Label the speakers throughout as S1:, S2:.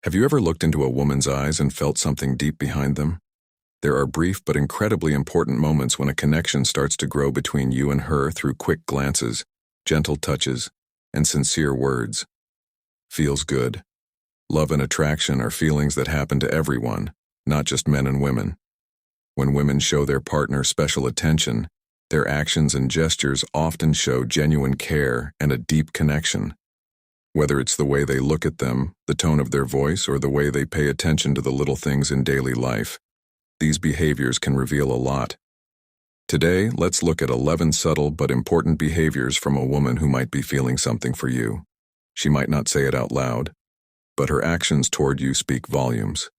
S1: Have you ever looked into a woman's eyes and felt something deep behind them? There are brief but incredibly important moments when a connection starts to grow between you and her through quick glances, gentle touches, and sincere words. Feels good. Love and attraction are feelings that happen to everyone, not just men and women. When women show their partner special attention, their actions and gestures often show genuine care and a deep connection. Whether it's the way they look at them, the tone of their voice, or the way they pay attention to the little things in daily life, these behaviors can reveal a lot. Today, let's look at 11 subtle but important behaviors from a woman who might be feeling something for you. She might not say it out loud, but her actions toward you speak volumes.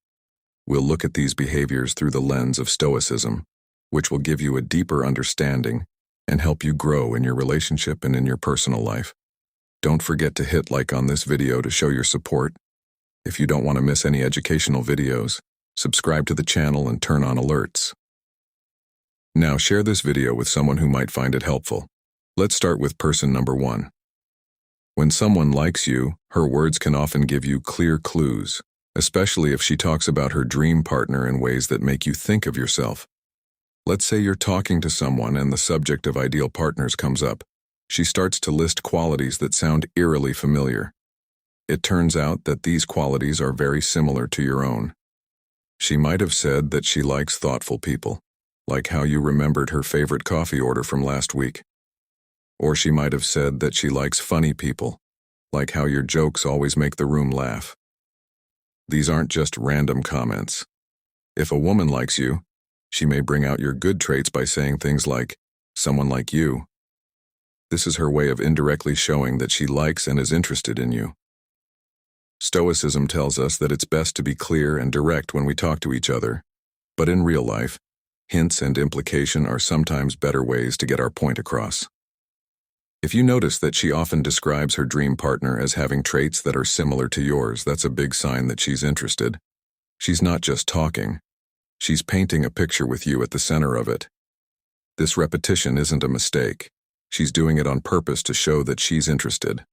S1: We'll look at these behaviors through the lens of Stoicism, which will give you a deeper understanding and help you grow in your relationship and in your personal life. Don't forget to hit like on this video to show your support. If you don't want to miss any educational videos, subscribe to the channel and turn on alerts. Now share this video with someone who might find it helpful. Let's start with person number 1. When someone likes you, her words can often give you clear clues, especially if she talks about her dream partner in ways that make you think of yourself. Let's say you're talking to someone and the subject of ideal partners comes up. She starts to list qualities that sound eerily familiar. It turns out that these qualities are very similar to your own. She might have said that she likes thoughtful people, like how you remembered her favorite coffee order from last week. Or she might have said that she likes funny people, like how your jokes always make the room laugh. These aren't just random comments. If a woman likes you, she may bring out your good traits by saying things like, "Someone like you." This is her way of indirectly showing that she likes and is interested in you. Stoicism tells us that it's best to be clear and direct when we talk to each other, but in real life, hints and implication are sometimes better ways to get our point across. If you notice that she often describes her dream partner as having traits that are similar to yours, that's a big sign that she's interested. She's not just talking. She's painting a picture with you at the center of it. This repetition isn't a mistake. She's doing it on purpose to show that she's interested.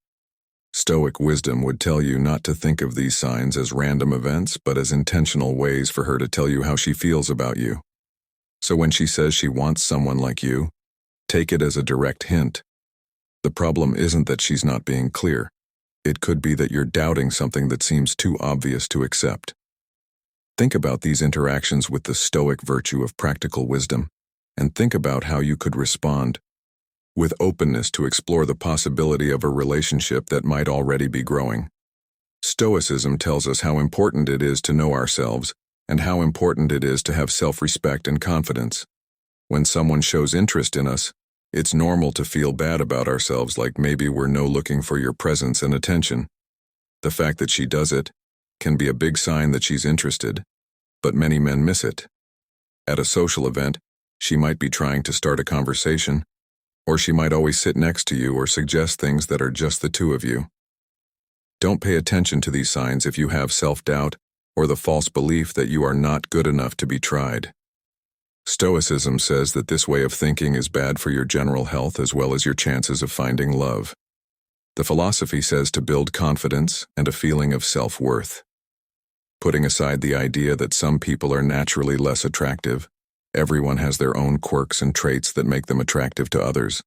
S1: Stoic wisdom would tell you not to think of these signs as random events, but as intentional ways for her to tell you how she feels about you. So when she says she wants someone like you, take it as a direct hint. The problem isn't that she's not being clear. It could be that you're doubting something that seems too obvious to accept. Think about these interactions with the Stoic virtue of practical wisdom, and think about how you could respond with openness to explore the possibility of a relationship that might already be growing. Stoicism tells us how important it is to know ourselves and how important it is to have self-respect and confidence. When someone shows interest in us, it's normal to feel bad about ourselves, like maybe we're no looking for your presence and attention. The fact that she does it can be a big sign that she's interested, but many men miss it. At a social event, she might be trying to start a conversation, or she might always sit next to you or suggest things that are just the two of you. Don't pay attention to these signs if you have self-doubt or the false belief that you are not good enough to be tried. Stoicism says that this way of thinking is bad for your general health as well as your chances of finding love. The philosophy says to build confidence and a feeling of self-worth. Putting aside the idea that some people are naturally less attractive, everyone has their own quirks and traits that make them attractive to others.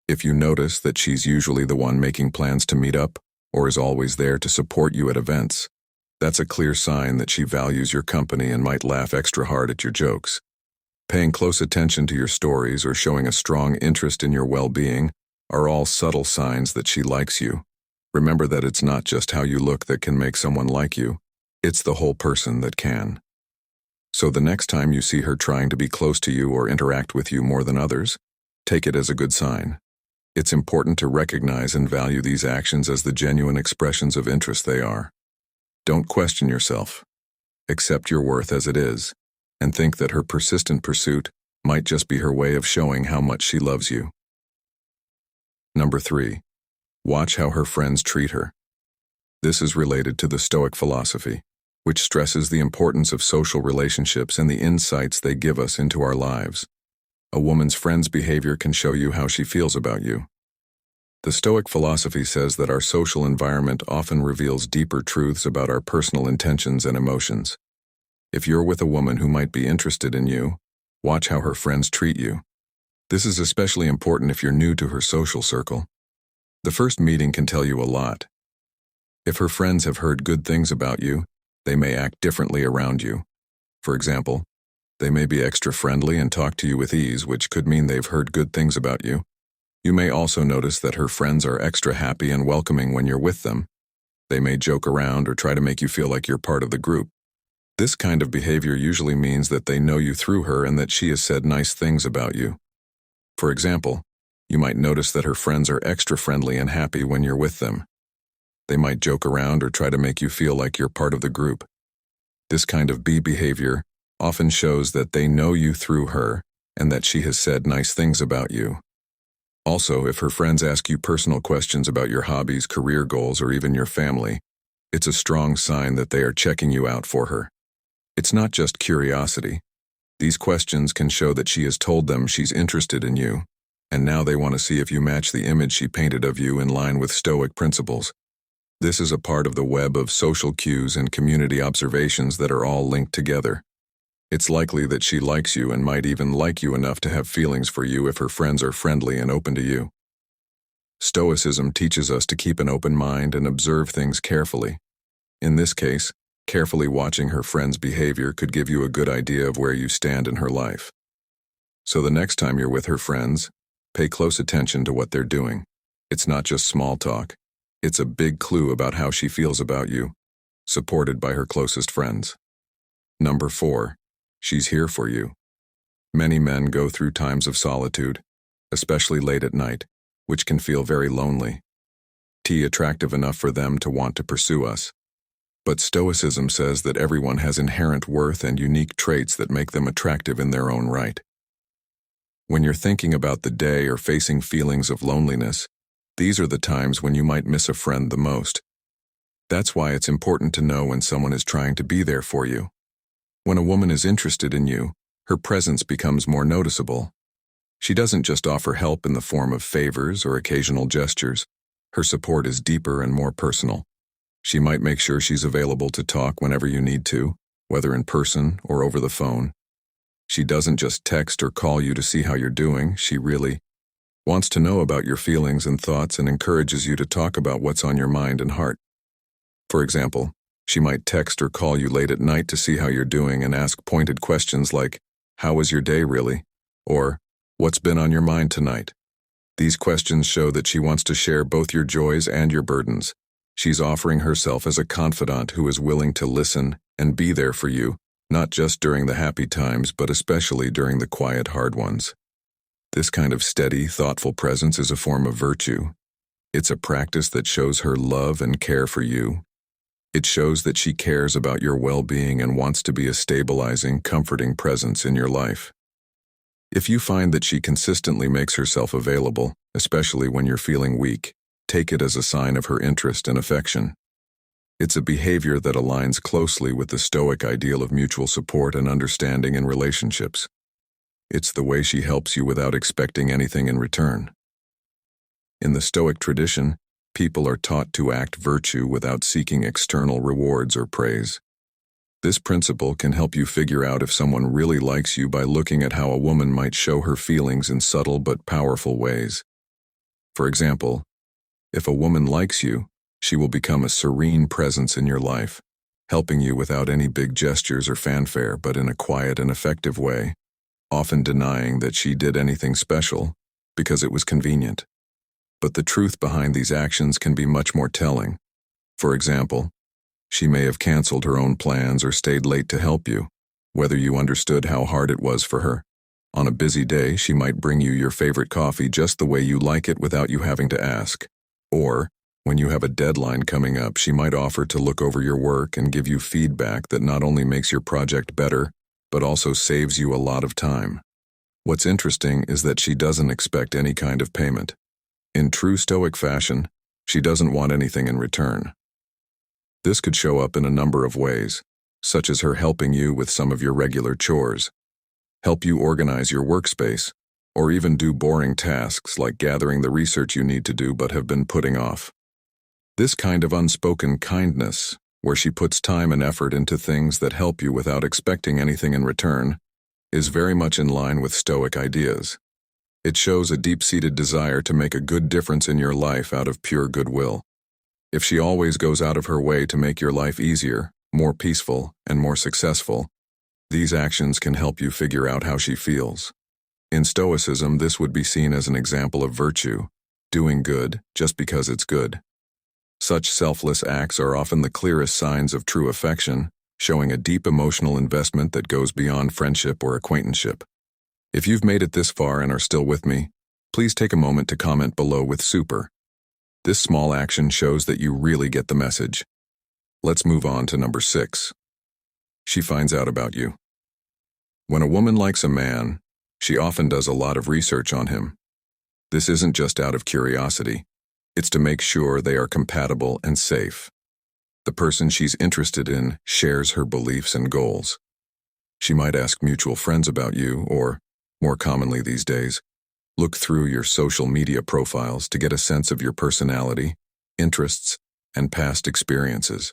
S1: If you notice that she's usually the one making plans to meet up or is always there to support you at events, that's a clear sign that she values your company and might laugh extra hard at your jokes. Paying close attention to your stories or showing a strong interest in your well-being are all subtle signs that she likes you. Remember that it's not just how you look that can make someone like you, it's the whole person that can. So the next time you see her trying to be close to you or interact with you more than others, take it as a good sign. It's important to recognize and value these actions as the genuine expressions of interest they are. Don't question yourself. Accept your worth as it is, and think that her persistent pursuit might just be her way of showing how much she loves you. Number 3. Watch how her friends treat her. This is related to the Stoic philosophy, which stresses the importance of social relationships and the insights they give us into our lives. A woman's friend's behavior can show you how she feels about you. The Stoic philosophy says that our social environment often reveals deeper truths about our personal intentions and emotions. If you're with a woman who might be interested in you, watch how her friends treat you. This is especially important if you're new to her social circle. The first meeting can tell you a lot. If her friends have heard good things about you, they may act differently around you. For example, they may be extra friendly and talk to you with ease, which could mean they've heard good things about you. You may also notice that her friends are extra happy and welcoming when you're with them. They may joke around or try to make you feel like you're part of the group. This kind of behavior usually means that they know you through her and that she has said nice things about you. For example, you might notice that her friends are extra friendly and happy when you're with them. They might joke around or try to make you feel like you're part of the group. This kind of behavior often shows that they know you through her and that she has said nice things about you. Also, if her friends ask you personal questions about your hobbies, career goals, or even your family, it's a strong sign that they are checking you out for her. It's not just curiosity. These questions can show that she has told them she's interested in you, and now they want to see if you match the image she painted of you in line with Stoic principles. This is a part of the web of social cues and community observations that are all linked together. It's likely that she likes you and might even like you enough to have feelings for you if her friends are friendly and open to you. Stoicism teaches us to keep an open mind and observe things carefully. In this case, carefully watching her friends' behavior could give you a good idea of where you stand in her life. So the next time you're with her friends, pay close attention to what they're doing. It's not just small talk. It's a big clue about how she feels about you, supported by her closest friends. Number 4. She's here for you. Many men go through times of solitude, especially late at night, which can feel very lonely. Attractive enough for them to want to pursue us. But Stoicism says that everyone has inherent worth and unique traits that make them attractive in their own right. When you're thinking about the day or facing feelings of loneliness, these are the times when you might miss a friend the most. That's why it's important to know when someone is trying to be there for you. When a woman is interested in you, her presence becomes more noticeable. She doesn't just offer help in the form of favors or occasional gestures. Her support is deeper and more personal. She might make sure she's available to talk whenever you need to, whether in person or over the phone. She doesn't just text or call you to see how you're doing. She really wants to know about your feelings and thoughts and encourages you to talk about what's on your mind and heart. For example, she might text or call you late at night to see how you're doing and ask pointed questions like, "How was your day really?" or "What's been on your mind tonight?" These questions show that she wants to share both your joys and your burdens. She's offering herself as a confidant who is willing to listen and be there for you, not just during the happy times, but especially during the quiet, hard ones. This kind of steady, thoughtful presence is a form of virtue. It's a practice that shows her love and care for you. It shows that she cares about your well-being and wants to be a stabilizing, comforting presence in your life. If you find that she consistently makes herself available, especially when you're feeling weak, take it as a sign of her interest and affection. It's a behavior that aligns closely with the Stoic ideal of mutual support and understanding in relationships. It's the way she helps you without expecting anything in return. In the Stoic tradition, people are taught to act virtue without seeking external rewards or praise. This principle can help you figure out if someone really likes you by looking at how a woman might show her feelings in subtle but powerful ways. For example, if a woman likes you, she will become a serene presence in your life, helping you without any big gestures or fanfare, but in a quiet and effective way, often denying that she did anything special because it was convenient. But the truth behind these actions can be much more telling. For example, she may have canceled her own plans or stayed late to help you, whether you understood how hard it was for her. On a busy day, she might bring you your favorite coffee just the way you like it without you having to ask. Or, when you have a deadline coming up, she might offer to look over your work and give you feedback that not only makes your project better, but also saves you a lot of time. What's interesting is that she doesn't expect any kind of payment. In true Stoic fashion, she doesn't want anything in return. This could show up in a number of ways, such as her helping you with some of your regular chores, help you organize your workspace, or even do boring tasks like gathering the research you need to do but have been putting off. This kind of unspoken kindness, where she puts time and effort into things that help you without expecting anything in return, is very much in line with Stoic ideas. It shows a deep-seated desire to make a good difference in your life out of pure goodwill. If she always goes out of her way to make your life easier, more peaceful, and more successful, these actions can help you figure out how she feels. In Stoicism, this would be seen as an example of virtue, doing good just because it's good. Such selfless acts are often the clearest signs of true affection, showing a deep emotional investment that goes beyond friendship or acquaintanceship. If you've made it this far and are still with me, please take a moment to comment below with super. This small action shows that you really get the message. Let's move on to number 6. She finds out about you. When a woman likes a man, she often does a lot of research on him. This isn't just out of curiosity. It's to make sure they are compatible and safe. The person she's interested in shares her beliefs and goals. She might ask mutual friends about you, or, more commonly these days, look through your social media profiles to get a sense of your personality, interests, and past experiences.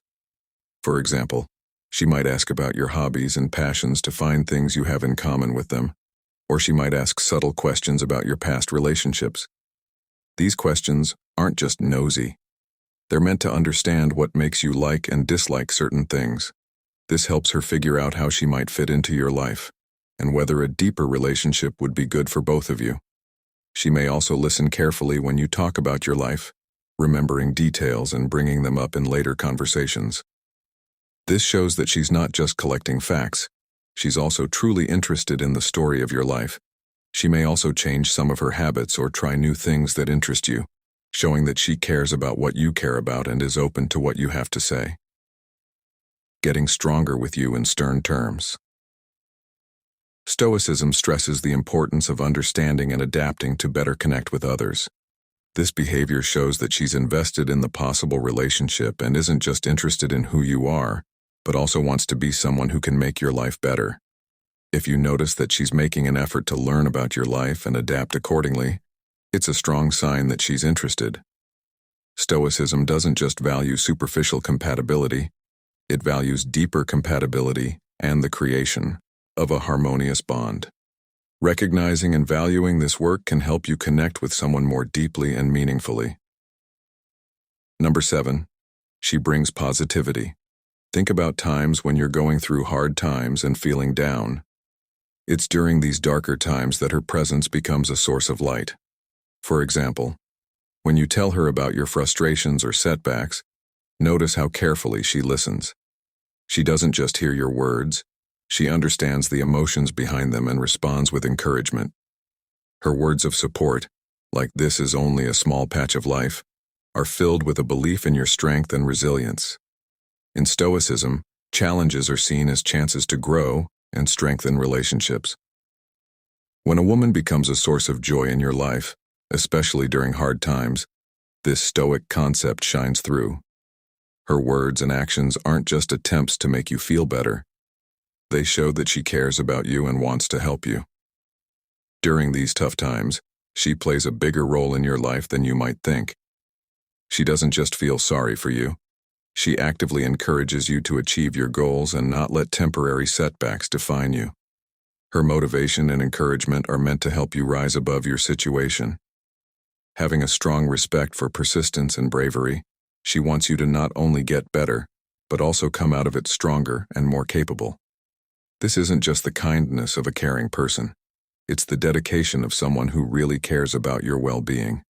S1: For example, she might ask about your hobbies and passions to find things you have in common with them, or she might ask subtle questions about your past relationships. These questions aren't just nosy. They're meant to understand what makes you like and dislike certain things. This helps her figure out how she might fit into your life, and whether a deeper relationship would be good for both of you. She may also listen carefully when you talk about your life, remembering details and bringing them up in later conversations. This shows that she's not just collecting facts. She's also truly interested in the story of your life. She may also change some of her habits or try new things that interest you, showing that she cares about what you care about and is open to what you have to say. Getting stronger with you in stern terms. Stoicism stresses the importance of understanding and adapting to better connect with others. This behavior shows that she's invested in the possible relationship and isn't just interested in who you are, but also wants to be someone who can make your life better. If you notice that she's making an effort to learn about your life and adapt accordingly, it's a strong sign that she's interested. Stoicism doesn't just value superficial compatibility, it values deeper compatibility and the creation of a harmonious bond. Recognizing and valuing this work can help you connect with someone more deeply and meaningfully. Number 7. She brings positivity. Think about times when you're going through hard times and feeling down. It's during these darker times that her presence becomes a source of light. For example, when you tell her about your frustrations or setbacks, notice how carefully she listens. She doesn't just hear your words, she understands the emotions behind them and responds with encouragement. Her words of support, like "this is only a small patch of life," are filled with a belief in your strength and resilience. In Stoicism, challenges are seen as chances to grow and strengthen relationships. When a woman becomes a source of joy in your life, especially during hard times, this Stoic concept shines through. Her words and actions aren't just attempts to make you feel better. They show that she cares about you and wants to help you. During these tough times, she plays a bigger role in your life than you might think. She doesn't just feel sorry for you. She actively encourages you to achieve your goals and not let temporary setbacks define you. Her motivation and encouragement are meant to help you rise above your situation. Having a strong respect for persistence and bravery, she wants you to not only get better, but also come out of it stronger and more capable. This isn't just the kindness of a caring person. It's the dedication of someone who really cares about your well-being.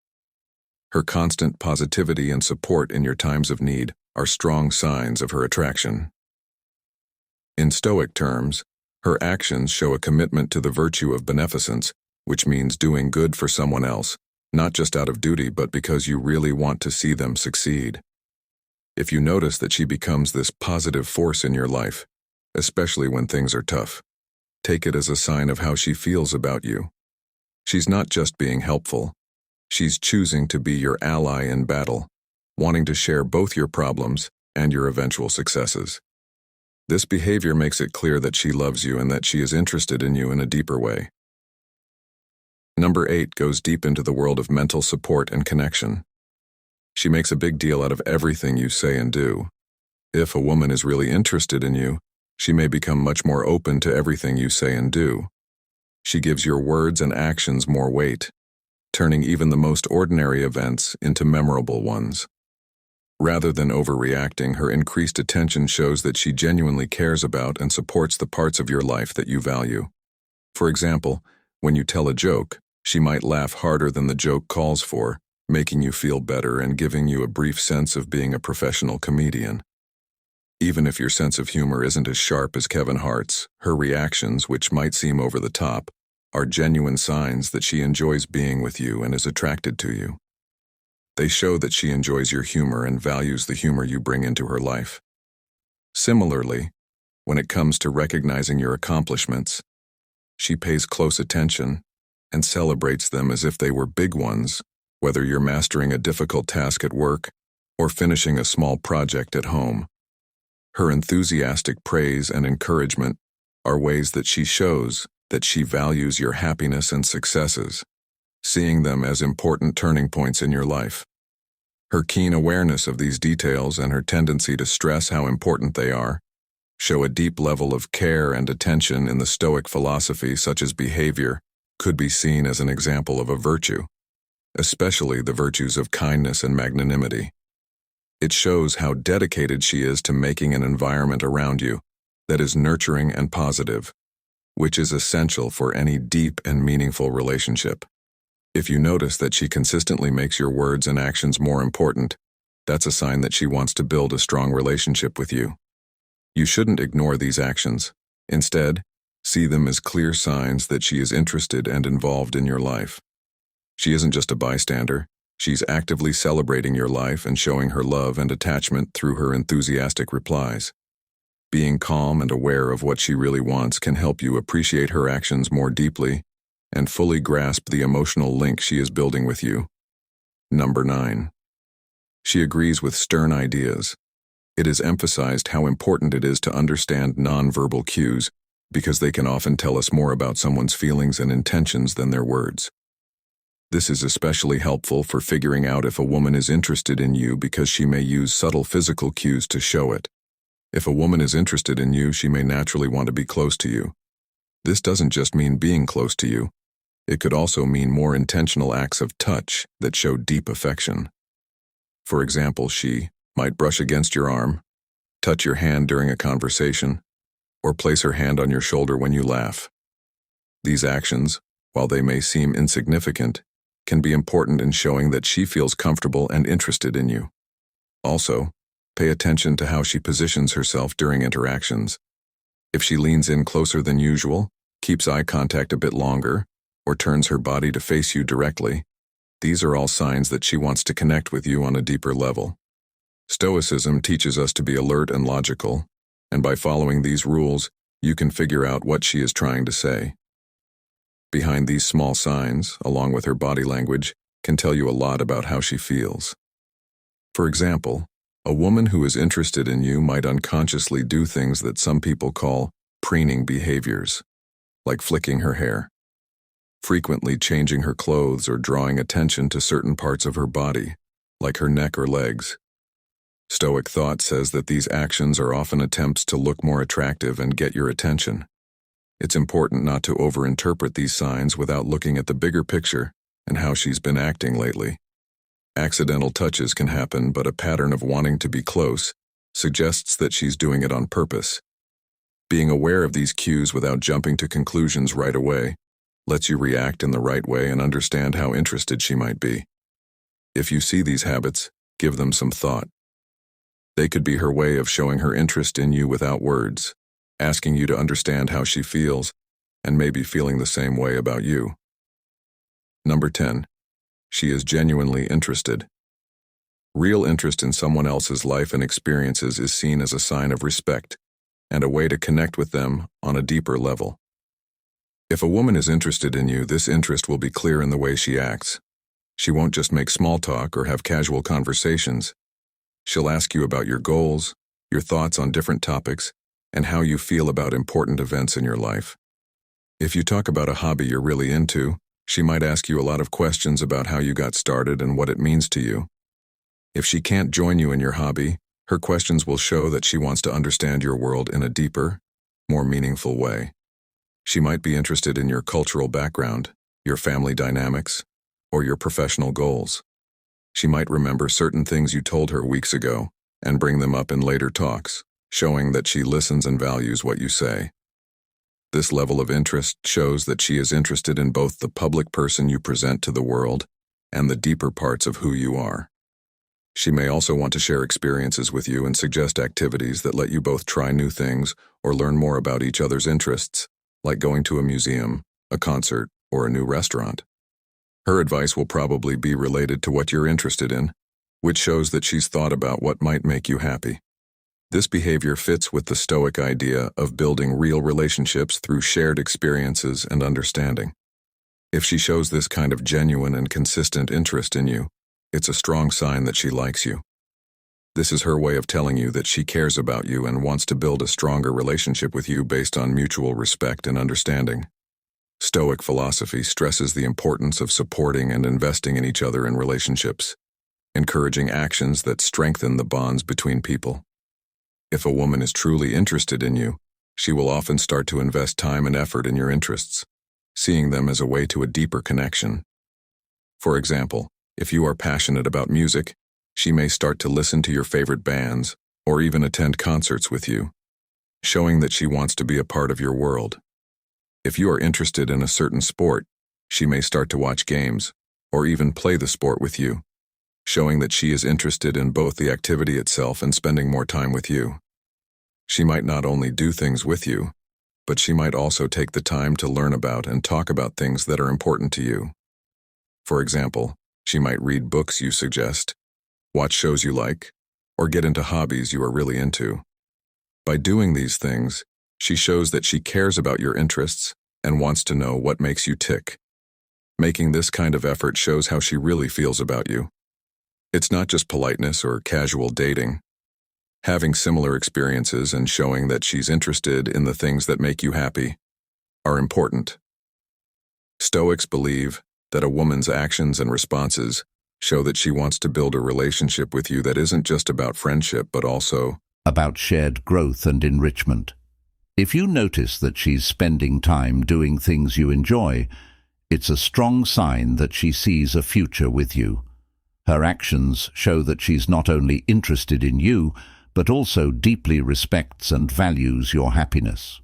S1: Her constant positivity and support in your times of need are strong signs of her attraction. In Stoic terms, her actions show a commitment to the virtue of beneficence, which means doing good for someone else, not just out of duty but because you really want to see them succeed. If you notice that she becomes this positive force in your life, especially when things are tough, take it as a sign of how she feels about you. She's not just being helpful. She's choosing to be your ally in battle, wanting to share both your problems and your eventual successes. This behavior makes it clear that she loves you and that she is interested in you in a deeper way. Number 8 goes deep into the world of mental support and connection. She makes a big deal out of everything you say and do. If a woman is really interested in you, she may become much more open to everything you say and do. She gives your words and actions more weight, turning even the most ordinary events into memorable ones. Rather than overreacting, her increased attention shows that she genuinely cares about and supports the parts of your life that you value. For example, when you tell a joke, she might laugh harder than the joke calls for, making you feel better and giving you a brief sense of being a professional comedian. Even if your sense of humor isn't as sharp as Kevin Hart's, her reactions, which might seem over the top, are genuine signs that she enjoys being with you and is attracted to you. They show that she enjoys your humor and values the humor you bring into her life. Similarly, when it comes to recognizing your accomplishments, she pays close attention and celebrates them as if they were big ones, whether you're mastering a difficult task at work or finishing a small project at home. Her enthusiastic praise and encouragement are ways that she shows that she values your happiness and successes, seeing them as important turning points in your life. Her keen awareness of these details and her tendency to stress how important they are show a deep level of care and attention. In the Stoic philosophy, such as behavior could be seen as an example of a virtue, especially the virtues of kindness and magnanimity. It shows how dedicated she is to making an environment around you that is nurturing and positive, which is essential for any deep and meaningful relationship. If you notice that she consistently makes your words and actions more important, that's a sign that she wants to build a strong relationship with you. You shouldn't ignore these actions. Instead, see them as clear signs that she is interested and involved in your life. She isn't just a bystander. She's actively celebrating your life and showing her love and attachment through her enthusiastic replies. Being calm and aware of what she really wants can help you appreciate her actions more deeply and fully grasp the emotional link she is building with you. Number 9. She agrees with stern ideas. It is emphasized how important it is to understand nonverbal cues because they can often tell us more about someone's feelings and intentions than their words. This is especially helpful for figuring out if a woman is interested in you because she may use subtle physical cues to show it. If a woman is interested in you, she may naturally want to be close to you. This doesn't just mean being close to you. It could also mean more intentional acts of touch that show deep affection. For example, she might brush against your arm, touch your hand during a conversation, or place her hand on your shoulder when you laugh. These actions, while they may seem insignificant, can be important in showing that she feels comfortable and interested in you. Also, pay attention to how she positions herself during interactions. If she leans in closer than usual, keeps eye contact a bit longer, or turns her body to face you directly, these are all signs that she wants to connect with you on a deeper level. Stoicism teaches us to be alert and logical, and by following these rules, you can figure out what she is trying to say. Behind these small signs, along with her body language, can tell you a lot about how she feels. For example, a woman who is interested in you might unconsciously do things that some people call preening behaviors, like flicking her hair, frequently changing her clothes or drawing attention to certain parts of her body, like her neck or legs. Stoic thought says that these actions are often attempts to look more attractive and get your attention. It's important not to overinterpret these signs without looking at the bigger picture and how she's been acting lately. Accidental touches can happen, but a pattern of wanting to be close suggests that she's doing it on purpose. Being aware of these cues without jumping to conclusions right away lets you react in the right way and understand how interested she might be. If you see these habits, give them some thought. They could be her way of showing her interest in you without words, asking you to understand how she feels, and maybe feeling the same way about you. Number 10. She is genuinely interested. Real interest in someone else's life and experiences is seen as a sign of respect and a way to connect with them on a deeper level. If a woman is interested in you, this interest will be clear in the way she acts. She won't just make small talk or have casual conversations. She'll ask you about your goals, your thoughts on different topics, and how you feel about important events in your life. If you talk about a hobby you're really into, She might ask you a lot of questions about how you got started and what it means to you. If she can't join you in your hobby, her questions will show that she wants to understand your world in a deeper, more meaningful way. She might be interested in your cultural background, your family dynamics, or your professional goals. She might remember certain things you told her weeks ago and bring them up in later talks, showing that she listens and values what you say. This level of interest shows that she is interested in both the public person you present to the world and the deeper parts of who you are. She may also want to share experiences with you and suggest activities that let you both try new things or learn more about each other's interests, like going to a museum, a concert, or a new restaurant. Her advice will probably be related to what you're interested in, which shows that she's thought about what might make you happy. This behavior fits with the Stoic idea of building real relationships through shared experiences and understanding. If she shows this kind of genuine and consistent interest in you, it's a strong sign that she likes you. This is her way of telling you that she cares about you and wants to build a stronger relationship with you based on mutual respect and understanding. Stoic philosophy stresses the importance of supporting and investing in each other in relationships, encouraging actions that strengthen the bonds between people. If a woman is truly interested in you, she will often start to invest time and effort in your interests, seeing them as a way to a deeper connection. For example, if you are passionate about music, she may start to listen to your favorite bands or even attend concerts with you, showing that she wants to be a part of your world. If you are interested in a certain sport, she may start to watch games or even play the sport with you, showing that she is interested in both the activity itself and spending more time with you. She might not only do things with you, but she might also take the time to learn about and talk about things that are important to you. For example, she might read books you suggest, watch shows you like, or get into hobbies you are really into. By doing these things, she shows that she cares about your interests and wants to know what makes you tick. Making this kind of effort shows how she really feels about you. It's not just politeness or casual dating. Having similar experiences and showing that she's interested in the things that make you happy are important. Stoics believe that a woman's actions and responses show that she wants to build a relationship with you that isn't just about friendship but also
S2: about shared growth and enrichment. If you notice that she's spending time doing things you enjoy, it's a strong sign that she sees a future with you. Her actions show that she's not only interested in you, but also deeply respects and values your happiness.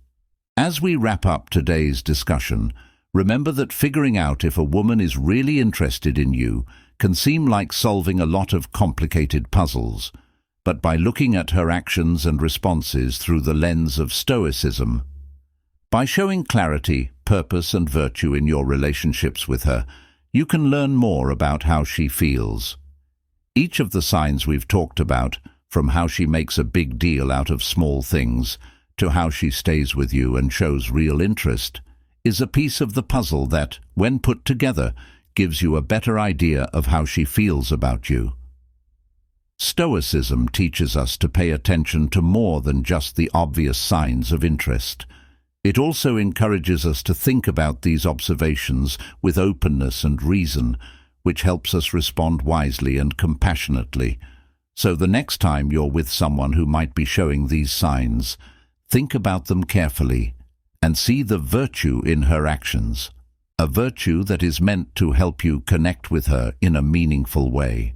S2: As we wrap up today's discussion, remember that figuring out if a woman is really interested in you can seem like solving a lot of complicated puzzles, but by looking at her actions and responses through the lens of Stoicism, by showing clarity, purpose and virtue in your relationships with her, you can learn more about how she feels. Each of the signs we've talked about, from how she makes a big deal out of small things to how she stays with you and shows real interest, is a piece of the puzzle that, when put together, gives you a better idea of how she feels about you. Stoicism teaches us to pay attention to more than just the obvious signs of interest. It also encourages us to think about these observations with openness and reason, which helps us respond wisely and compassionately. So the next time you're with someone who might be showing these signs, think about them carefully and see the virtue in her actions, a virtue that is meant to help you connect with her in a meaningful way.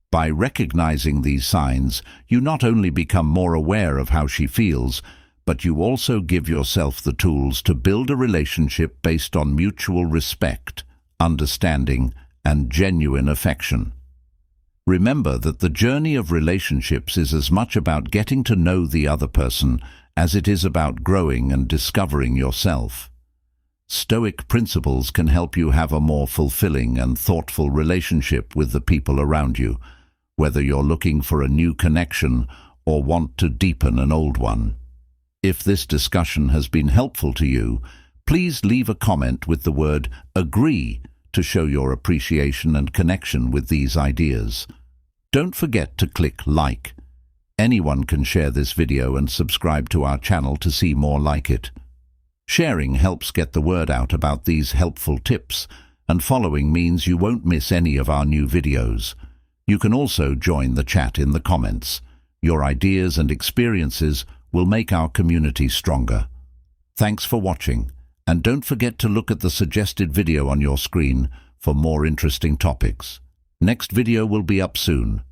S2: By recognizing these signs, you not only become more aware of how she feels, but you also give yourself the tools to build a relationship based on mutual respect, understanding, and genuine affection. Remember that the journey of relationships is as much about getting to know the other person as it is about growing and discovering yourself. Stoic principles can help you have a more fulfilling and thoughtful relationship with the people around you, whether you're looking for a new connection or want to deepen an old one. If this discussion has been helpful to you, please leave a comment with the word "agree" to show your appreciation and connection with these ideas. Don't forget to click like. Anyone can share this video and subscribe to our channel to see more like it. Sharing helps get the word out about these helpful tips, and following means you won't miss any of our new videos. You can also join the chat in the comments. Your ideas and experiences will make our community stronger. Thanks for watching, and don't forget to look at the suggested video on your screen for more interesting topics. Next video will be up soon.